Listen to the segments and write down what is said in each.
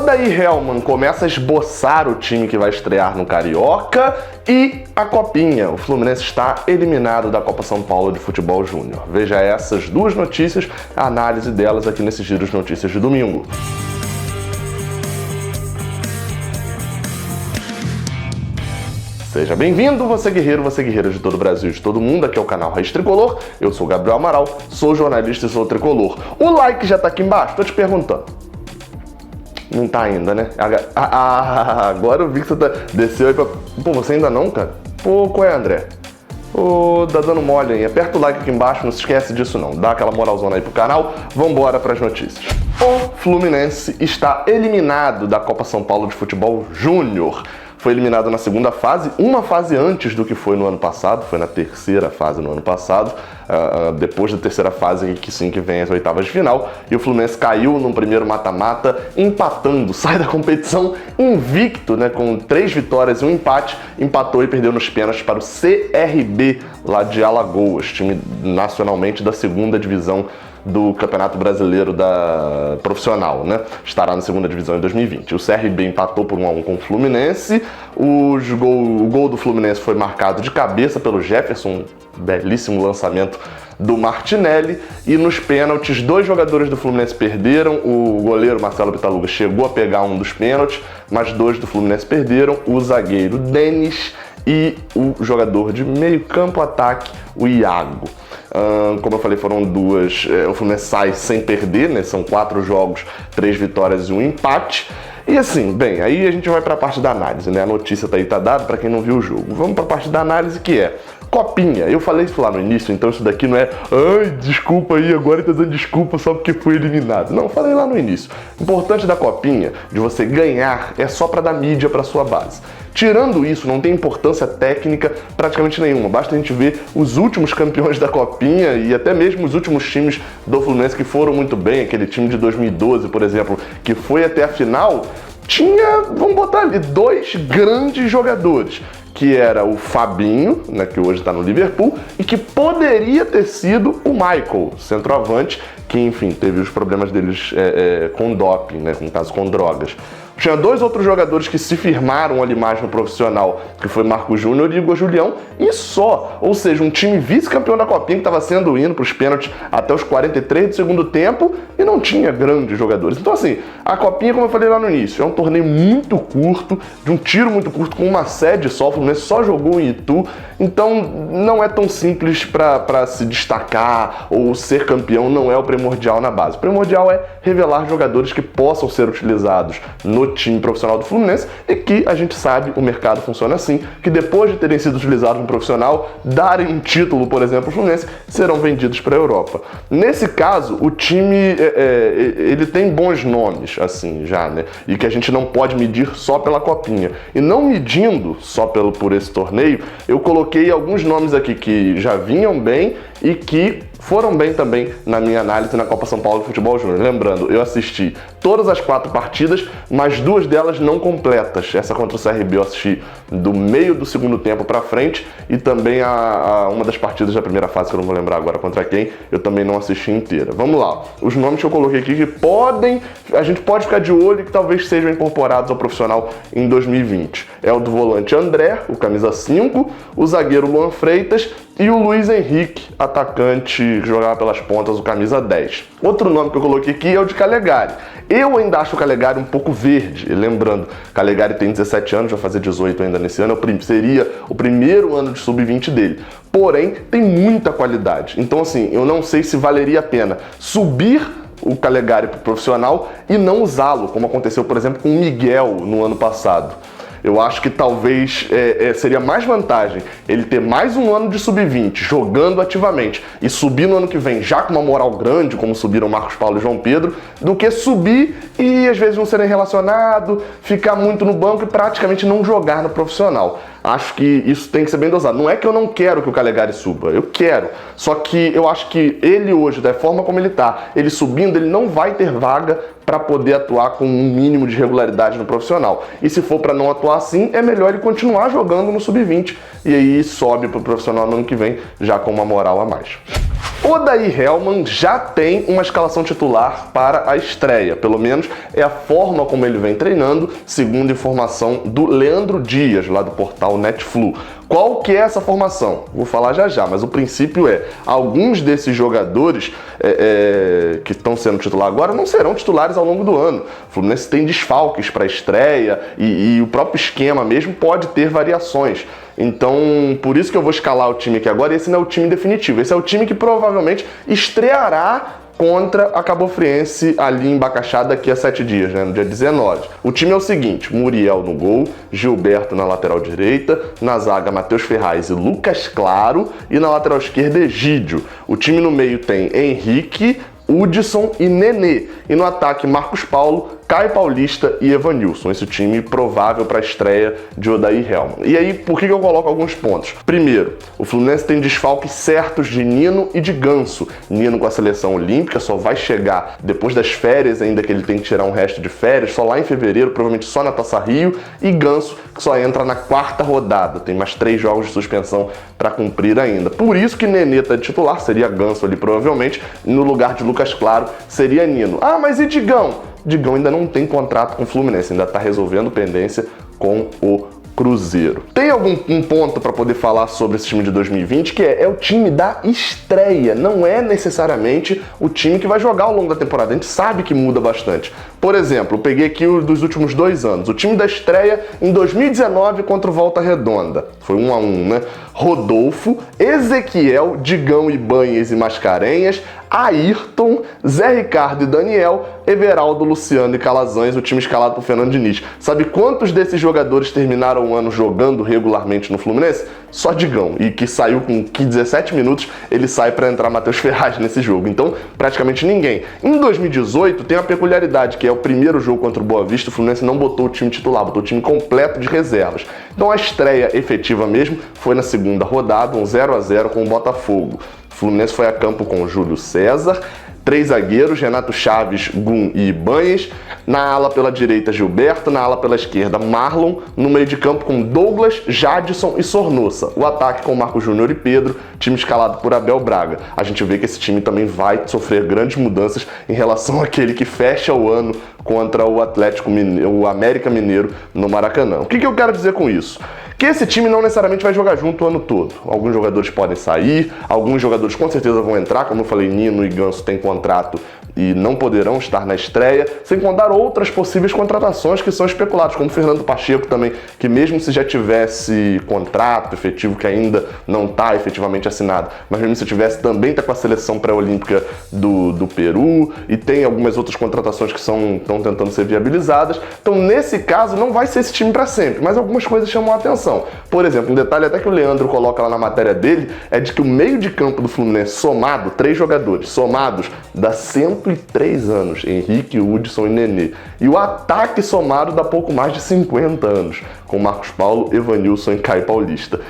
Odair Hellmann começa a esboçar o time que vai estrear no Carioca e a Copinha. O Fluminense está eliminado da Copa São Paulo de Futebol Júnior. Veja essas duas notícias, a análise delas aqui nesse Giro de Notícias de domingo. Seja bem-vindo, você guerreiro, você guerreira de todo o Brasil, de todo mundo. Aqui é o canal Raiz Tricolor. Eu sou o Gabriel Amaral, sou jornalista e sou tricolor. O like já tá aqui embaixo? Tô te perguntando. Não tá ainda, né? Agora eu vi que você desceu aí pra... Pô, você ainda não, cara? Pô, qual é, André? Ô, tá dando mole aí. Aperta o like aqui embaixo, não se esquece disso não. Dá aquela moralzona aí pro canal. Vambora pras notícias. O Fluminense está eliminado da Copa São Paulo de Futebol Júnior. Foi eliminado na segunda fase, uma fase antes do que foi no ano passado, foi na terceira fase no ano passado, depois da terceira fase que vem as oitavas de final, e o Fluminense caiu no primeiro mata-mata, empatando, sai da competição invicto, né, com 3 vitórias e um empate, empatou e perdeu nos pênaltis para o CRB, lá de Alagoas, time nacionalmente da segunda divisão do Campeonato Brasileiro da Profissional, né? Estará na segunda divisão em 2020. O CRB empatou por 1-1 com o Fluminense. O gol do Fluminense foi marcado de cabeça pelo Jefferson, um belíssimo lançamento do Martinelli. E nos pênaltis, 2 jogadores do Fluminense perderam. O goleiro Marcelo Pitaluga chegou a pegar um dos pênaltis, mas 2 do Fluminense perderam. O zagueiro Denis e o jogador de meio campo ataque, o Iago. Como eu falei, foram 2. O Fluminense sai sem perder, né? São 4 jogos, 3 vitórias e um empate. E assim, bem, aí a gente vai para a parte da análise, né? A notícia tá aí, tá dada para quem não viu o jogo. Vamos para a parte da análise, que é Copinha. Eu falei isso lá no início, então isso daqui não é ai, desculpa aí, agora tá dando desculpa só porque foi eliminado. Não, falei lá no início. O importante da Copinha, de você ganhar, é só para dar mídia para sua base. Tirando isso, não tem importância técnica praticamente nenhuma. Basta a gente ver os últimos campeões da Copinha e até mesmo os últimos times do Fluminense que foram muito bem. Aquele time de 2012, por exemplo, que foi até a final, tinha, vamos botar ali, 2 grandes jogadores, que era o Fabinho, né, que hoje está no Liverpool, e que poderia ter sido o Michael, centroavante, que, enfim, teve os problemas deles com doping, né, no caso com drogas. Tinha 2 outros jogadores que se firmaram ali mais no profissional, que foi Marco Júnior e Igor Julião, e só. Ou seja, um time vice-campeão da Copinha que estava sendo indo para os pênaltis até os 43 do segundo tempo e não tinha grandes jogadores. Então assim, a Copinha, como eu falei lá no início, é um torneio muito curto, de um tiro muito curto, com uma sede só. O Fluminense só jogou em Itu, então não é tão simples para se destacar ou ser campeão, não é o primordial na base. O primordial é revelar jogadores que possam ser utilizados no time profissional do Fluminense e que a gente sabe, o mercado funciona assim, que depois de terem sido utilizados no profissional, darem um título, por exemplo, ao Fluminense, serão vendidos para a Europa. Nesse caso, o time ele tem bons nomes, assim, já, né? E que a gente não pode medir só pela Copinha. E não medindo só por esse torneio, eu coloquei alguns nomes aqui que já vinham bem e que foram bem também na minha análise na Copa São Paulo de Futebol Júnior. Lembrando, eu assisti todas as 4 partidas, mas 2 delas não completas. Essa contra o CRB eu assisti do meio do segundo tempo para frente e também uma das partidas da primeira fase, que eu não vou lembrar agora contra quem, eu também não assisti inteira. Vamos lá, os nomes que eu coloquei aqui que a gente pode ficar de olho e que talvez sejam incorporados ao profissional em 2020. É o do volante André, o camisa 5, o zagueiro Luan Freitas e o Luiz Henrique, atacante que jogava pelas pontas, o camisa 10. Outro nome que eu coloquei aqui é o de Calegari. Eu ainda acho o Calegari um pouco verde. Lembrando, Calegari tem 17 anos, vai fazer 18 ainda nesse ano, seria o primeiro ano de sub-20 dele. Porém, tem muita qualidade. Então, assim, eu não sei se valeria a pena subir o Calegari para o profissional e não usá-lo, como aconteceu, por exemplo, com o Miguel no ano passado. Eu acho que talvez seria mais vantagem ele ter mais um ano de sub-20 jogando ativamente e subir no ano que vem já com uma moral grande, como subiram Marcos Paulo e João Pedro, do que subir e às vezes não serem relacionados, ficar muito no banco e praticamente não jogar no profissional. Acho que isso tem que ser bem dosado. Não é que eu não quero que o Calegari suba, eu quero. Só que eu acho que ele hoje, da forma como ele tá, ele subindo, ele não vai ter vaga para poder atuar com um mínimo de regularidade no profissional. E se for para não atuar assim, é melhor ele continuar jogando no sub-20 e aí sobe para o profissional no ano que vem, já com uma moral a mais. Odair Hellmann já tem uma escalação titular para a estreia, pelo menos é a forma como ele vem treinando, segundo informação do Leandro Dias, lá do portal Netflu. Qual que é essa formação? Vou falar já já, mas o princípio é, alguns desses jogadores que estão sendo titular agora não serão titulares ao longo do ano. O Fluminense tem desfalques para a estreia e o próprio esquema mesmo pode ter variações. Então, por isso que eu vou escalar o time aqui agora, e esse não é o time definitivo. Esse é o time que provavelmente estreará contra a Cabofriense ali em Bacaxá daqui a 7 dias, né, no dia 19. O time é o seguinte: Muriel no gol, Gilberto na lateral direita, na zaga Matheus Ferraz e Lucas Claro, e na lateral esquerda Egídio. O time no meio tem Henrique, Hudson e Nenê. E no ataque, Marcos Paulo, Caio Paulista e Evanilson. Esse time provável para a estreia de Odair Hellmann. E aí, por que eu coloco alguns pontos? Primeiro, o Fluminense tem desfalques certos de Nino e de Ganso. Nino com a seleção olímpica só vai chegar depois das férias, ainda que ele tem que tirar um resto de férias, só lá em fevereiro, provavelmente só na Taça Rio. E Ganso, que só entra na 4ª rodada. Tem mais 3 jogos de suspensão para cumprir ainda. Por isso que Nenê tá de titular, seria Ganso ali provavelmente, no lugar de Lucas Claro seria Nino. Ah, mas e Digão? Digão ainda não tem contrato com o Fluminense, ainda está resolvendo pendência com o Cruzeiro. Tem algum ponto para poder falar sobre esse time de 2020, que é o time da estreia, não é necessariamente o time que vai jogar ao longo da temporada. A gente sabe que muda bastante. Por exemplo, eu peguei aqui o dos últimos 2 anos. O time da estreia em 2019 contra o Volta Redonda. Foi 1-1, né? Rodolfo, Ezequiel, Digão, Ibanez e Mascarenhas, Ayrton, Zé Ricardo e Daniel, Everaldo, Luciano e Calazans, o time escalado por Fernando Diniz. Sabe quantos desses jogadores terminaram o ano jogando regularmente no Fluminense? Só Digão, e que saiu com 17 minutos, ele sai para entrar Matheus Ferraz nesse jogo. Então, praticamente ninguém. Em 2018, tem uma peculiaridade, que é o primeiro jogo contra o Boa Vista, o Fluminense não botou o time titular, botou o time completo de reservas. Então, a estreia efetiva mesmo foi na segunda rodada, um 0-0 com o Botafogo. O Fluminense foi a campo com Júlio César, 3 zagueiros, Renato Chaves, Gum e Ibanez, na ala pela direita Gilberto, na ala pela esquerda Marlon, no meio de campo com Douglas, Jadson e Sornossa. O ataque com Marcos Júnior e Pedro, time escalado por Abel Braga. A gente vê que esse time também vai sofrer grandes mudanças em relação àquele que fecha o ano contra o Atlético Mineiro, o América Mineiro no Maracanã. O que eu quero dizer com isso? Que esse time não necessariamente vai jogar junto o ano todo. Alguns jogadores podem sair, alguns jogadores com certeza vão entrar, como eu falei, Nino e Ganso têm contrato e não poderão estar na estreia, sem contar outras possíveis contratações que são especuladas, como Fernando Pacheco também, que mesmo se já tivesse contrato efetivo, que ainda não está efetivamente assinado, mas mesmo se tivesse, também está com a seleção pré-olímpica do Peru, e tem algumas outras contratações que estão tentando ser viabilizadas. Então, nesse caso, não vai ser esse time para sempre, mas algumas coisas chamam a atenção. Por exemplo, um detalhe até que o Leandro coloca lá na matéria dele, é de que o meio de campo do Fluminense somado, 3 jogadores somados, dá 103 anos, Henrique, Hudson e Nenê. E o ataque somado dá pouco mais de 50 anos, com Marcos Paulo, Evanilson e Caio Paulista.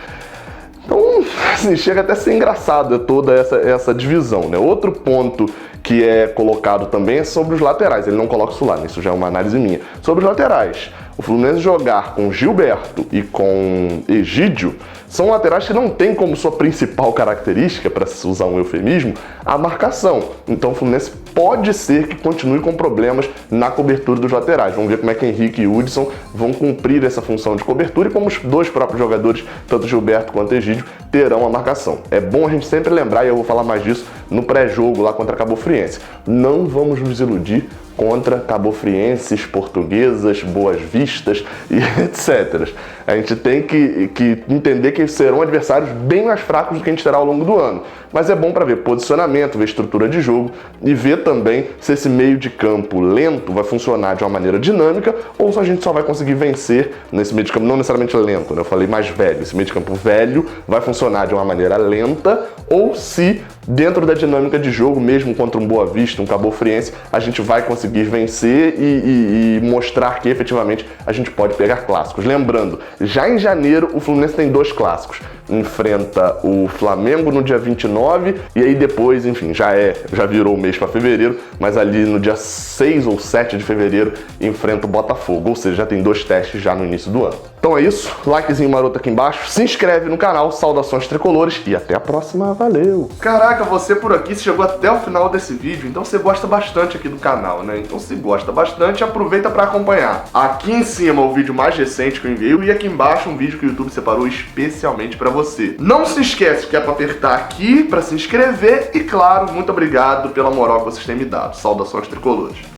Então, assim, chega até a ser engraçado toda essa divisão, né? Outro ponto que é colocado também é sobre os laterais. Ele não coloca isso lá, né? Isso já é uma análise minha. Sobre os laterais, o Fluminense jogar com Gilberto e com Egídio são laterais que não tem como sua principal característica, para se usar um eufemismo, a marcação. Então o Fluminense pode ser que continue com problemas na cobertura dos laterais. Vamos ver como é que Henrique e Hudson vão cumprir essa função de cobertura e como os 2 próprios jogadores, tanto Gilberto quanto Egídio, terão a marcação. É bom a gente sempre lembrar, e eu vou falar mais disso no pré-jogo lá contra a Cabofriense. Não vamos nos iludir contra cabofrienses, portuguesas, Boas Vistas e etc. A gente tem que entender que serão adversários bem mais fracos do que a gente terá ao longo do ano. Mas é bom para ver posicionamento, ver estrutura de jogo e ver também se esse meio de campo lento vai funcionar de uma maneira dinâmica ou se a gente só vai conseguir vencer nesse meio de campo, não necessariamente lento, né? Eu falei mais velho. Esse meio de campo velho vai funcionar de uma maneira lenta ou se dentro da dinâmica de jogo, mesmo contra um Boa Vista, um Cabofriense, a gente vai conseguir vencer e mostrar que efetivamente a gente pode pegar clássicos. Lembrando, já em janeiro o Fluminense tem 2 clássicos. enfrenta o Flamengo no dia 29, e aí depois, enfim, já virou o mês para fevereiro, mas ali no dia 6 ou 7 de fevereiro enfrenta o Botafogo, ou seja, já tem 2 testes já no início do ano. Então é isso, likezinho maroto aqui embaixo, se inscreve no canal, saudações tricolores e até a próxima, valeu! Caraca, você por aqui chegou até o final desse vídeo, então você gosta bastante aqui do canal, né? Então se gosta bastante, aproveita para acompanhar. Aqui em cima o vídeo mais recente que eu enviei e aqui embaixo um vídeo que o YouTube separou especialmente para você. Não se esquece que é para apertar aqui para se inscrever e claro, muito obrigado pela moral que vocês têm me dado. Saudações tricolores.